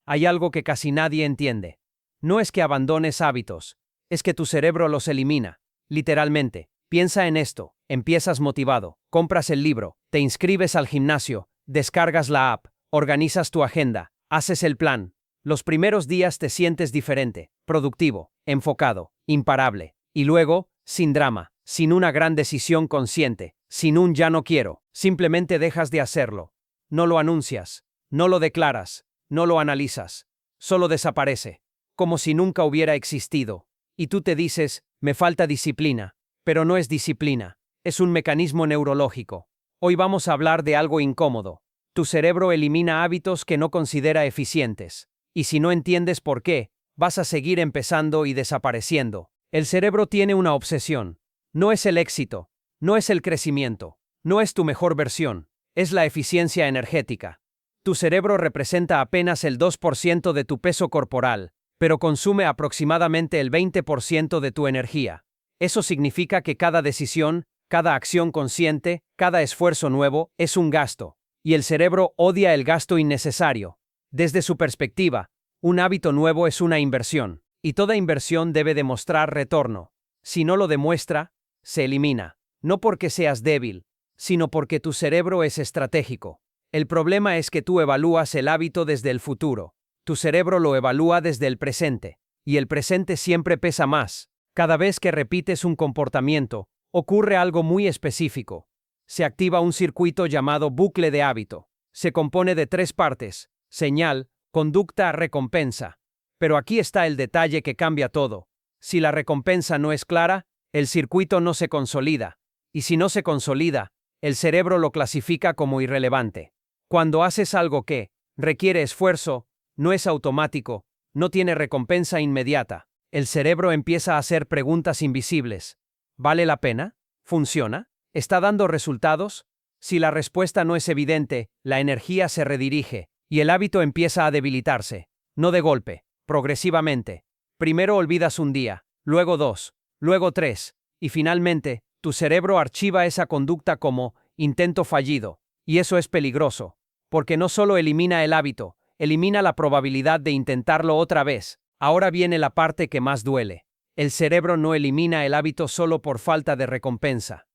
Hay algo que casi nadie entiende. No es que abandones hábitos, es que tu cerebro los elimina. Literalmente, piensa en esto, empiezas motivado, compras el libro, te inscribes al gimnasio, descargas la app, organizas tu agenda, haces el plan. Los primeros días te sientes diferente, productivo, enfocado, imparable. Y luego, sin drama, sin una gran decisión consciente, sin un ya no quiero, simplemente dejas de hacerlo. No lo anuncias, no lo declaras, no lo analizas. Solo desaparece, como si nunca hubiera existido. Y tú te dices, me falta disciplina. Pero no es disciplina, es un mecanismo neurológico. Hoy vamos a hablar de algo incómodo. Tu cerebro elimina hábitos que no considera eficientes. Y si no entiendes por qué, vas a seguir empezando y desapareciendo. El cerebro tiene una obsesión. No es el éxito, no es el crecimiento, no es tu mejor versión, es la eficiencia energética. Tu cerebro representa apenas el 2% de tu peso corporal, pero consume aproximadamente el 20% de tu energía. Eso significa que cada decisión, cada acción consciente, cada esfuerzo nuevo es un gasto, y el cerebro odia el gasto innecesario. Desde su perspectiva, un hábito nuevo es una inversión, y toda inversión debe demostrar retorno. Si no lo demuestra, se elimina, no porque seas débil, sino porque tu cerebro es estratégico. El problema es que tú evalúas el hábito desde el futuro. Tu cerebro lo evalúa desde el presente, y el presente siempre pesa más. Cada vez que repites un comportamiento, ocurre algo muy específico. Se activa un circuito llamado bucle de hábito. Se compone de 3 partes: señal, conducta, recompensa. Pero aquí está el detalle que cambia todo. Si la recompensa no es clara, el circuito no se consolida. Y si no se consolida, el cerebro lo clasifica como irrelevante. Cuando haces algo que requiere esfuerzo, no es automático, no tiene recompensa inmediata, el cerebro empieza a hacer preguntas invisibles. ¿Vale la pena? ¿Funciona? ¿Está dando resultados? Si la respuesta no es evidente, la energía se redirige, y el hábito empieza a debilitarse. No de golpe, progresivamente. Primero olvidas un día, luego 2, luego 3, y finalmente, tu cerebro archiva esa conducta como intento fallido. Y eso es peligroso, porque no solo elimina el hábito, elimina la probabilidad de intentarlo otra vez. Ahora viene la parte que más duele. El cerebro no elimina el hábito solo por falta de recompensa.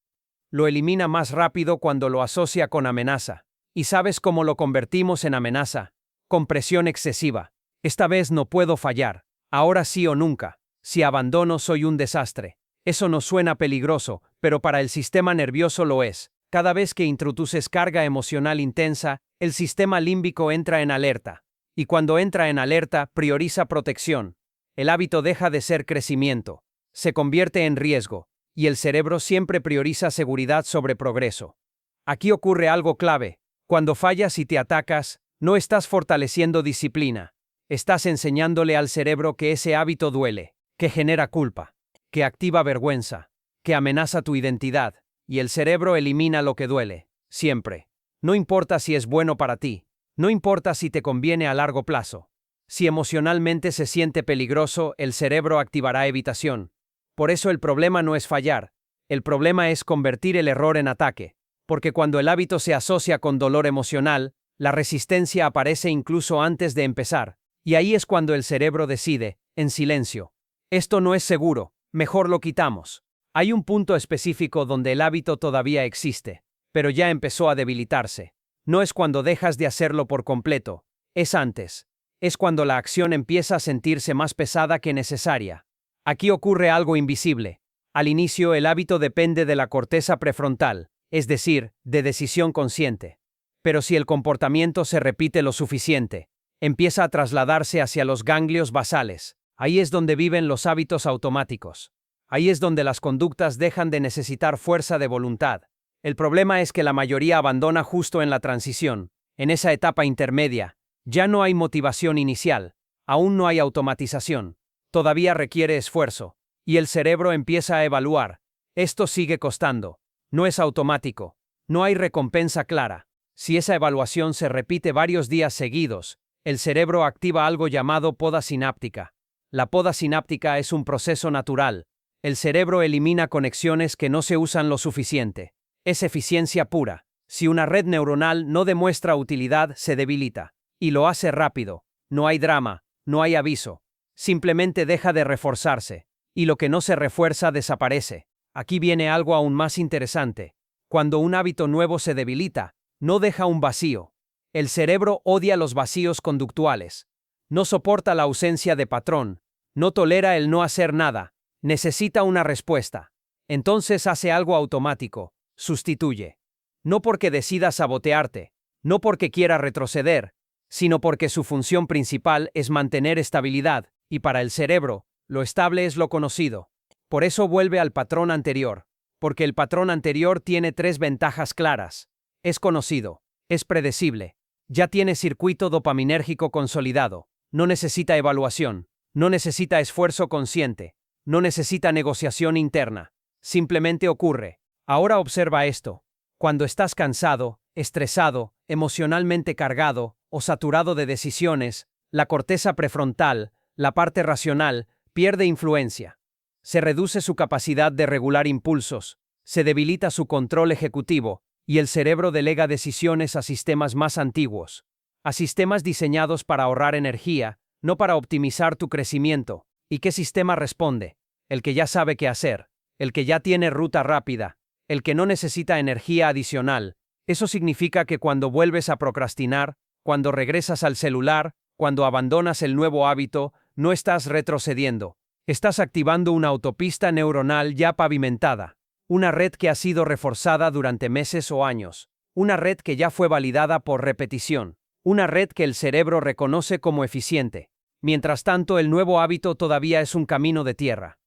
Lo elimina más rápido cuando lo asocia con amenaza. ¿Y sabes cómo lo convertimos en amenaza? Con presión excesiva. Esta vez no puedo fallar. Ahora sí o nunca. Si abandono soy un desastre. Eso no suena peligroso, pero para el sistema nervioso lo es. Cada vez que introduces carga emocional intensa, el sistema límbico entra en alerta. Y cuando entra en alerta, prioriza protección. El hábito deja de ser crecimiento. Se convierte en riesgo. Y el cerebro siempre prioriza seguridad sobre progreso. Aquí ocurre algo clave. Cuando fallas y te atacas, no estás fortaleciendo disciplina. Estás enseñándole al cerebro que ese hábito duele, que genera culpa, que activa vergüenza, que amenaza tu identidad. Y el cerebro elimina lo que duele, siempre. No importa si es bueno para ti, no importa si te conviene a largo plazo. Si emocionalmente se siente peligroso, el cerebro activará evitación. Por eso el problema no es fallar, el problema es convertir el error en ataque. Porque cuando el hábito se asocia con dolor emocional, la resistencia aparece incluso antes de empezar. Y ahí es cuando el cerebro decide, en silencio: esto no es seguro, mejor lo quitamos. Hay un punto específico donde el hábito todavía existe, pero ya empezó a debilitarse. No es cuando dejas de hacerlo por completo, es antes. Es cuando la acción empieza a sentirse más pesada que necesaria. Aquí ocurre algo invisible. Al inicio el hábito depende de la corteza prefrontal, es decir, de decisión consciente. Pero si el comportamiento se repite lo suficiente, empieza a trasladarse hacia los ganglios basales. Ahí es donde viven los hábitos automáticos. Ahí es donde las conductas dejan de necesitar fuerza de voluntad. El problema es que la mayoría abandona justo en la transición. En esa etapa intermedia, ya no hay motivación inicial, aún no hay automatización, todavía requiere esfuerzo, y el cerebro empieza a evaluar. Esto sigue costando, no es automático, no hay recompensa clara. Si esa evaluación se repite varios días seguidos, el cerebro activa algo llamado poda sináptica. La poda sináptica es un proceso natural. El cerebro elimina conexiones que no se usan lo suficiente. Es eficiencia pura. Si una red neuronal no demuestra utilidad, se debilita. Y lo hace rápido. no hay drama, no hay aviso. Simplemente deja de reforzarse, y lo que no se refuerza desaparece. Aquí viene algo aún más interesante. Cuando un hábito nuevo se debilita, no deja un vacío. El cerebro odia los vacíos conductuales. No soporta la ausencia de patrón. No tolera el no hacer nada. Necesita una respuesta. Entonces hace algo automático. Sustituye. No porque decida sabotearte, no porque quiera retroceder, sino porque su función principal es mantener estabilidad, y para el cerebro, lo estable es lo conocido. Por eso vuelve al patrón anterior, porque el patrón anterior tiene 3 ventajas claras. Es conocido, es predecible, ya tiene circuito dopaminérgico consolidado, no necesita evaluación, no necesita esfuerzo consciente, no necesita negociación interna, simplemente ocurre. Ahora observa esto. Cuando estás cansado, estresado, emocionalmente cargado o saturado de decisiones, la corteza prefrontal, la parte racional, pierde influencia. Se reduce su capacidad de regular impulsos, se debilita su control ejecutivo, y el cerebro delega decisiones a sistemas más antiguos, a sistemas diseñados para ahorrar energía, no para optimizar tu crecimiento. ¿Y qué sistema responde? El que ya sabe qué hacer, el que ya tiene ruta rápida, el que no necesita energía adicional. Eso significa que cuando vuelves a procrastinar, cuando regresas al celular, cuando abandonas el nuevo hábito, no estás retrocediendo. Estás activando una autopista neuronal ya pavimentada, una red que ha sido reforzada durante meses o años, una red que ya fue validada por repetición, una red que el cerebro reconoce como eficiente. Mientras tanto, el nuevo hábito todavía es un camino de tierra.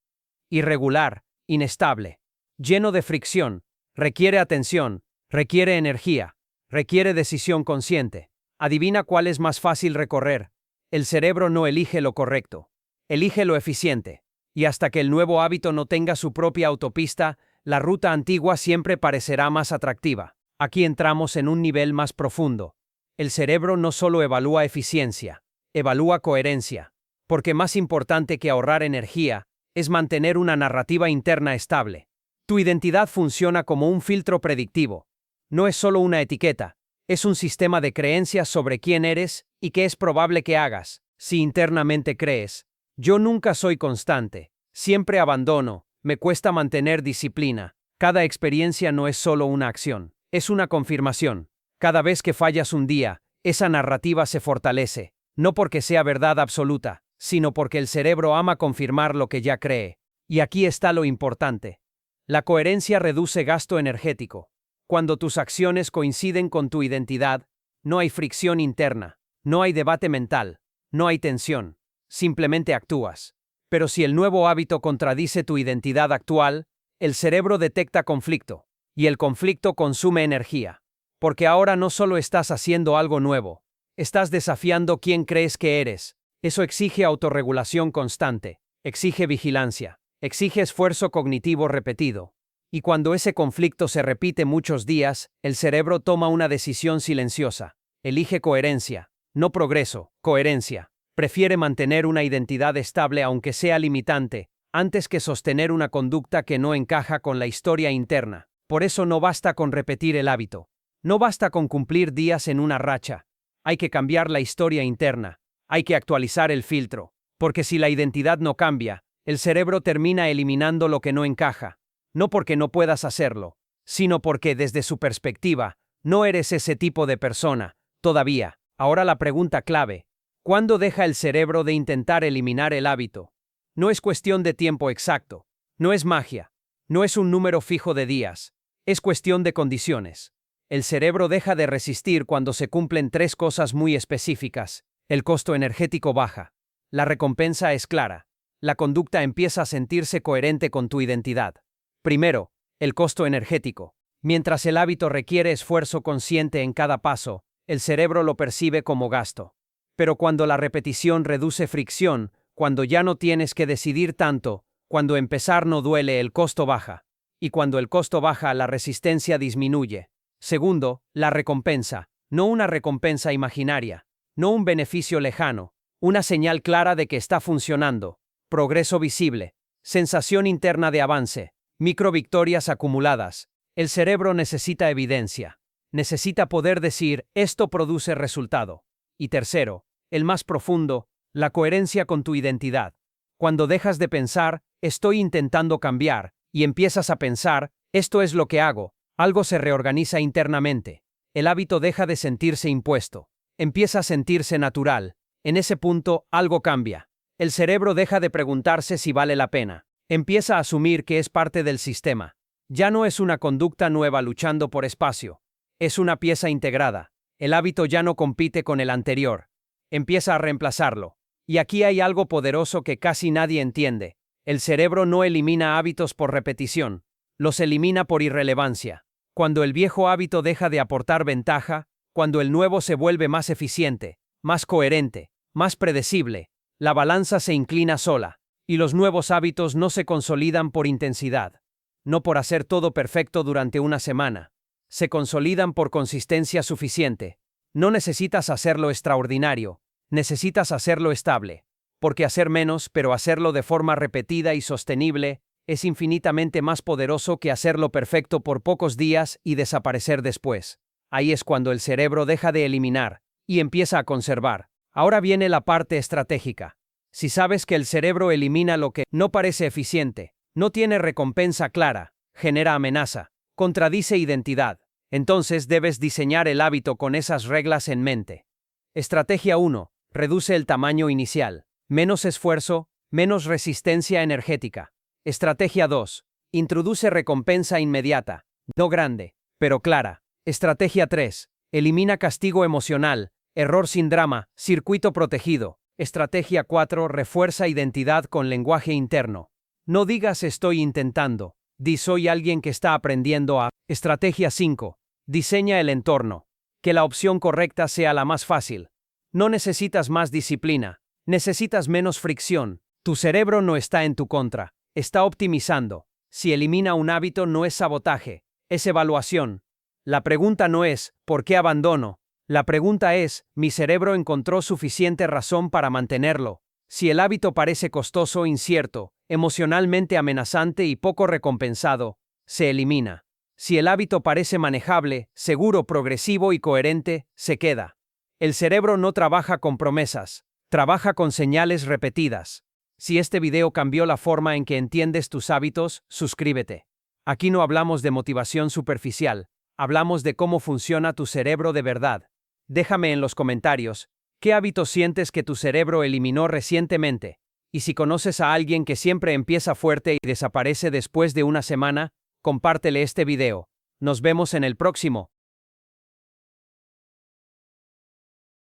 Irregular, inestable, lleno de fricción, requiere atención, requiere energía, requiere decisión consciente. Adivina cuál es más fácil recorrer. El cerebro no elige lo correcto, elige lo eficiente. Y hasta que el nuevo hábito no tenga su propia autopista, la ruta antigua siempre parecerá más atractiva. Aquí entramos en un nivel más profundo. El cerebro no solo evalúa eficiencia, evalúa coherencia. Porque más importante que ahorrar energía, es mantener una narrativa interna estable. Tu identidad funciona como un filtro predictivo. No es solo una etiqueta, es un sistema de creencias sobre quién eres y qué es probable que hagas. Si internamente crees, yo nunca soy constante, siempre abandono, me cuesta mantener disciplina. Cada experiencia no es solo una acción, es una confirmación. Cada vez que fallas un día, esa narrativa se fortalece, no porque sea verdad absoluta, sino porque el cerebro ama confirmar lo que ya cree. Y aquí está lo importante. La coherencia reduce gasto energético. Cuando tus acciones coinciden con tu identidad, no hay fricción interna, no hay debate mental, no hay tensión, simplemente actúas. Pero si el nuevo hábito contradice tu identidad actual, el cerebro detecta conflicto, y el conflicto consume energía. Porque ahora no solo estás haciendo algo nuevo, estás desafiando quién crees que eres. Eso exige autorregulación constante, exige vigilancia, exige esfuerzo cognitivo repetido. Y cuando ese conflicto se repite muchos días, el cerebro toma una decisión silenciosa. Elige coherencia, no progreso, coherencia. Prefiere mantener una identidad estable aunque sea limitante, antes que sostener una conducta que no encaja con la historia interna. Por eso no basta con repetir el hábito. No basta con cumplir días en una racha. Hay que cambiar la historia interna. Hay que actualizar el filtro. Porque si la identidad no cambia, el cerebro termina eliminando lo que no encaja. No porque no puedas hacerlo, sino porque desde su perspectiva, no eres ese tipo de persona, todavía. Ahora la pregunta clave: ¿cuándo deja el cerebro de intentar eliminar el hábito? No es cuestión de tiempo exacto, no es magia, no es un número fijo de días, es cuestión de condiciones. El cerebro deja de resistir cuando se cumplen 3 cosas muy específicas. El costo energético baja, la recompensa es clara, la conducta empieza a sentirse coherente con tu identidad. Primero, el costo energético. Mientras el hábito requiere esfuerzo consciente en cada paso, el cerebro lo percibe como gasto. Pero cuando la repetición reduce fricción, cuando ya no tienes que decidir tanto, cuando empezar no duele, el costo baja. Y cuando el costo baja, la resistencia disminuye. Segundo, la recompensa. No una recompensa imaginaria, no un beneficio lejano, una señal clara de que está funcionando. Progreso visible, sensación interna de avance, microvictorias acumuladas. El cerebro necesita evidencia. Necesita poder decir, esto produce resultado. Y tercero, el más profundo, la coherencia con tu identidad. Cuando dejas de pensar, estoy intentando cambiar, y empiezas a pensar, esto es lo que hago, algo se reorganiza internamente. El hábito deja de sentirse impuesto. Empieza a sentirse natural. En ese punto, algo cambia. El cerebro deja de preguntarse si vale la pena. Empieza a asumir que es parte del sistema. Ya no es una conducta nueva luchando por espacio. Es una pieza integrada. El hábito ya no compite con el anterior. Empieza a reemplazarlo. Y aquí hay algo poderoso que casi nadie entiende. El cerebro no elimina hábitos por repetición. Los elimina por irrelevancia. Cuando el viejo hábito deja de aportar ventaja, cuando el nuevo se vuelve más eficiente, más coherente, más predecible, la balanza se inclina sola, y los nuevos hábitos no se consolidan por intensidad, no por hacer todo perfecto durante una semana. Se consolidan por consistencia suficiente. No necesitas hacerlo extraordinario, necesitas hacerlo estable, porque hacer menos, pero hacerlo de forma repetida y sostenible, es infinitamente más poderoso que hacerlo perfecto por pocos días y desaparecer después. Ahí es cuando el cerebro deja de eliminar y empieza a conservar. Ahora viene la parte estratégica. Si sabes que el cerebro elimina lo que no parece eficiente, no tiene recompensa clara, genera amenaza, contradice identidad, entonces debes diseñar el hábito con esas reglas en mente. Estrategia 1. Reduce el tamaño inicial. Menos esfuerzo, menos resistencia energética. Estrategia 2. Introduce recompensa inmediata, no grande, pero clara. Estrategia 3. Elimina castigo emocional, error sin drama, circuito protegido. Estrategia 4. Refuerza identidad con lenguaje interno. No digas estoy intentando, di soy alguien que está aprendiendo a. Estrategia 5. Diseña el entorno. Que la opción correcta sea la más fácil. No necesitas más disciplina, necesitas menos fricción. Tu cerebro no está en tu contra. Está optimizando. Si elimina un hábito no es sabotaje, es evaluación. La pregunta no es, ¿por qué abandono? La pregunta es, ¿mi cerebro encontró suficiente razón para mantenerlo? Si el hábito parece costoso, incierto, emocionalmente amenazante y poco recompensado, se elimina. Si el hábito parece manejable, seguro, progresivo y coherente, se queda. El cerebro no trabaja con promesas, trabaja con señales repetidas. Si este video cambió la forma en que entiendes tus hábitos, suscríbete. Aquí no hablamos de motivación superficial, hablamos de cómo funciona tu cerebro de verdad. Déjame en los comentarios, ¿qué hábitos sientes que tu cerebro eliminó recientemente? Y si conoces a alguien que siempre empieza fuerte y desaparece después de una semana, compártele este video. Nos vemos en el próximo.